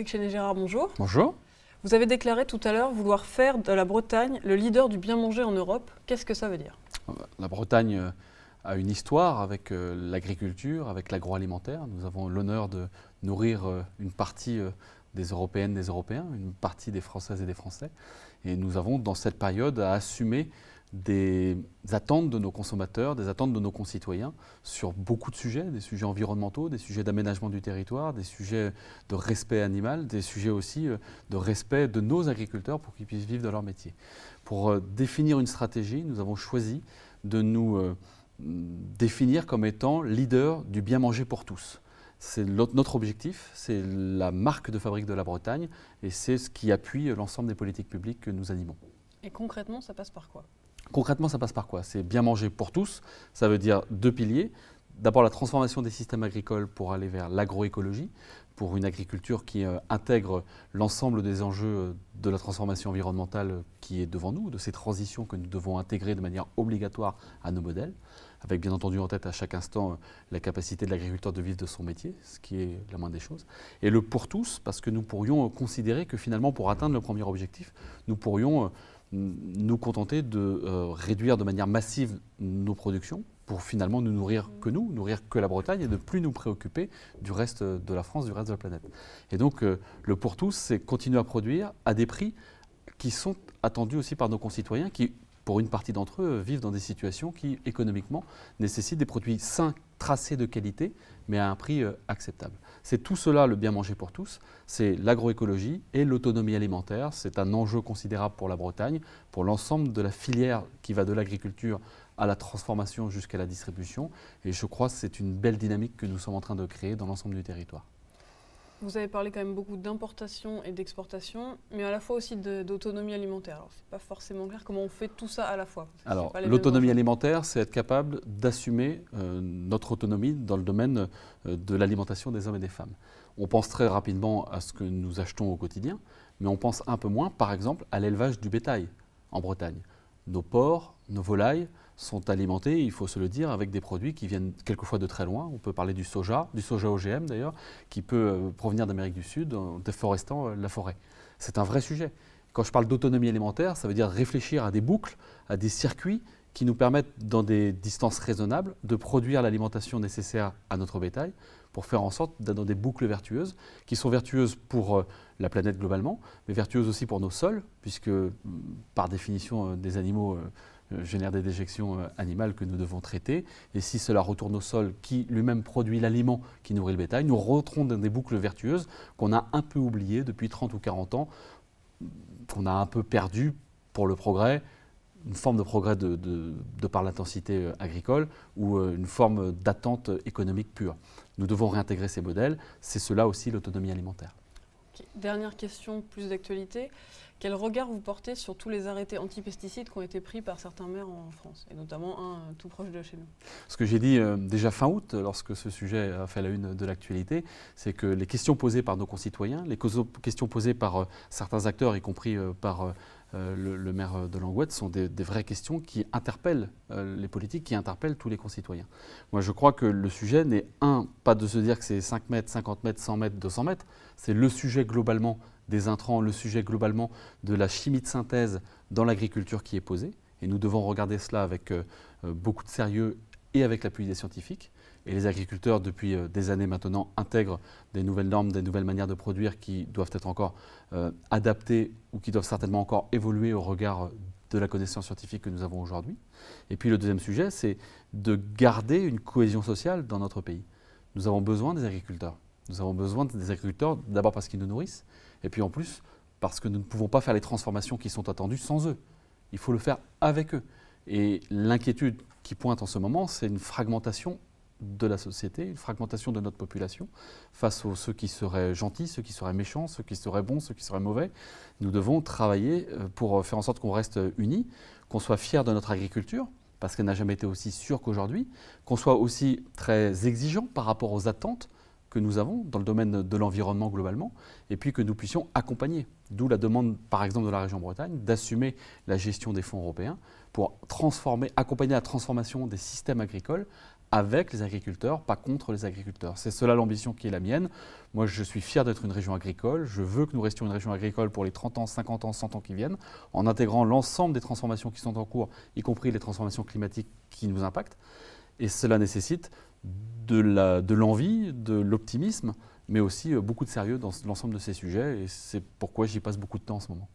Loïc Chéné-Gérard, bonjour. Bonjour. Vous avez déclaré tout à l'heure vouloir faire de la Bretagne le leader du bien manger en Europe. Qu'est-ce que ça veut dire? La Bretagne a une histoire avec l'agriculture, avec l'agroalimentaire. Nous avons l'honneur de nourrir une partie des Européennes, des Européens, une partie des Françaises et des Français. Et nous avons dans cette période à assumer des attentes de nos consommateurs, des attentes de nos concitoyens sur beaucoup de sujets, des sujets environnementaux, des sujets d'aménagement du territoire, des sujets de respect animal, des sujets aussi de respect de nos agriculteurs pour qu'ils puissent vivre de leur métier. Pour définir une stratégie, nous avons choisi de nous définir comme étant leader du bien manger pour tous. C'est notre objectif, c'est la marque de fabrique de la Bretagne et c'est ce qui appuie l'ensemble des politiques publiques que nous animons. Et concrètement, ça passe par quoi? Concrètement, ça passe par quoi? C'est bien manger pour tous, ça veut dire deux piliers. D'abord la transformation des systèmes agricoles pour aller vers l'agroécologie, pour une agriculture qui intègre l'ensemble des enjeux de la transformation environnementale qui est devant nous, de ces transitions que nous devons intégrer de manière obligatoire à nos modèles, avec bien entendu en tête à chaque instant la capacité de l'agriculteur de vivre de son métier, ce qui est la moindre des choses. Et le pour tous, parce que nous pourrions considérer que finalement pour atteindre le premier objectif, nous pourrions nous contenter de réduire de manière massive nos productions pour finalement nous nourrir que la Bretagne et ne plus nous préoccuper du reste de la France, du reste de la planète. Et donc le pour tous, c'est continuer à produire à des prix qui sont attendus aussi par nos concitoyens qui, pour une partie d'entre eux, vivent dans des situations qui, économiquement, nécessitent des produits sains, tracés de qualité, mais à un prix acceptable. C'est tout cela le bien manger pour tous, c'est l'agroécologie et l'autonomie alimentaire. C'est un enjeu considérable pour la Bretagne, pour l'ensemble de la filière qui va de l'agriculture à la transformation jusqu'à la distribution. Et je crois que c'est une belle dynamique que nous sommes en train de créer dans l'ensemble du territoire. Vous avez parlé quand même beaucoup d'importation et d'exportation, mais à la fois aussi d'autonomie alimentaire. Alors, c'est pas forcément clair comment on fait tout ça à la fois. Alors, l'autonomie alimentaire, c'est être capable d'assumer notre autonomie dans le domaine de l'alimentation des hommes et des femmes. On pense très rapidement à ce que nous achetons au quotidien, mais on pense un peu moins, par exemple, à l'élevage du bétail en Bretagne. Nos porcs, nos volailles sont alimentés, il faut se le dire, avec des produits qui viennent quelquefois de très loin. On peut parler du soja OGM d'ailleurs, qui peut provenir d'Amérique du Sud, en déforestant la forêt. C'est un vrai sujet. Quand je parle d'autonomie alimentaire, ça veut dire réfléchir à des boucles, à des circuits qui nous permettent, dans des distances raisonnables, de produire l'alimentation nécessaire à notre bétail pour faire en sorte d'être dans des boucles vertueuses, qui sont vertueuses pour la planète globalement, mais vertueuses aussi pour nos sols, puisque par définition des animaux génèrent des déjections animales que nous devons traiter. Et si cela retourne au sol, qui lui-même produit l'aliment qui nourrit le bétail, nous rentrons dans des boucles vertueuses qu'on a un peu oubliées depuis 30 ou 40 ans, qu'on a un peu perdu pour le progrès, une forme de progrès de par l'intensité agricole ou une forme d'attente économique pure. Nous devons réintégrer ces modèles, c'est cela aussi l'autonomie alimentaire. Okay. Dernière question, plus d'actualité. Quel regard vous portez sur tous les arrêtés anti-pesticides qui ont été pris par certains maires en France, et notamment un tout proche de chez nous? Ce que j'ai dit déjà fin août, lorsque ce sujet a fait la une de l'actualité, c'est que les questions posées par nos concitoyens, les questions posées par certains acteurs, y compris par le maire de Langouette, sont des vraies questions qui interpellent les politiques, qui interpellent tous les concitoyens. Moi, je crois que le sujet n'est, pas de se dire que c'est 5 mètres, 50 mètres, 100 mètres, 200 mètres, c'est le sujet globalement des intrants, le sujet globalement de la chimie de synthèse dans l'agriculture qui est posé. Et nous devons regarder cela avec beaucoup de sérieux et avec l'appui des scientifiques. Et les agriculteurs, depuis des années maintenant, intègrent des nouvelles normes, des nouvelles manières de produire qui doivent être encore adaptées ou qui doivent certainement encore évoluer au regard de la connaissance scientifique que nous avons aujourd'hui. Et puis le deuxième sujet, c'est de garder une cohésion sociale dans notre pays. Nous avons besoin des agriculteurs. Nous avons besoin des agriculteurs d'abord parce qu'ils nous nourrissent, et puis en plus parce que nous ne pouvons pas faire les transformations qui sont attendues sans eux. Il faut le faire avec eux. Et l'inquiétude qui pointe en ce moment, c'est une fragmentation de la société, une fragmentation de notre population face aux ceux qui seraient gentils, ceux qui seraient méchants, ceux qui seraient bons, ceux qui seraient mauvais. Nous devons travailler pour faire en sorte qu'on reste unis, qu'on soit fiers de notre agriculture, parce qu'elle n'a jamais été aussi sûre qu'aujourd'hui, qu'on soit aussi très exigeant par rapport aux attentes que nous avons dans le domaine de l'environnement globalement, et puis que nous puissions accompagner. D'où la demande, par exemple, de la région Bretagne, d'assumer la gestion des fonds européens, pour accompagner la transformation des systèmes agricoles avec les agriculteurs, pas contre les agriculteurs. C'est cela l'ambition qui est la mienne. Moi, je suis fier d'être une région agricole. Je veux que nous restions une région agricole pour les 30 ans, 50 ans, 100 ans qui viennent, en intégrant l'ensemble des transformations qui sont en cours, y compris les transformations climatiques qui nous impactent. Et cela nécessite de l'envie, de l'optimisme, mais aussi beaucoup de sérieux dans l'ensemble de ces sujets. Et c'est pourquoi j'y passe beaucoup de temps en ce moment.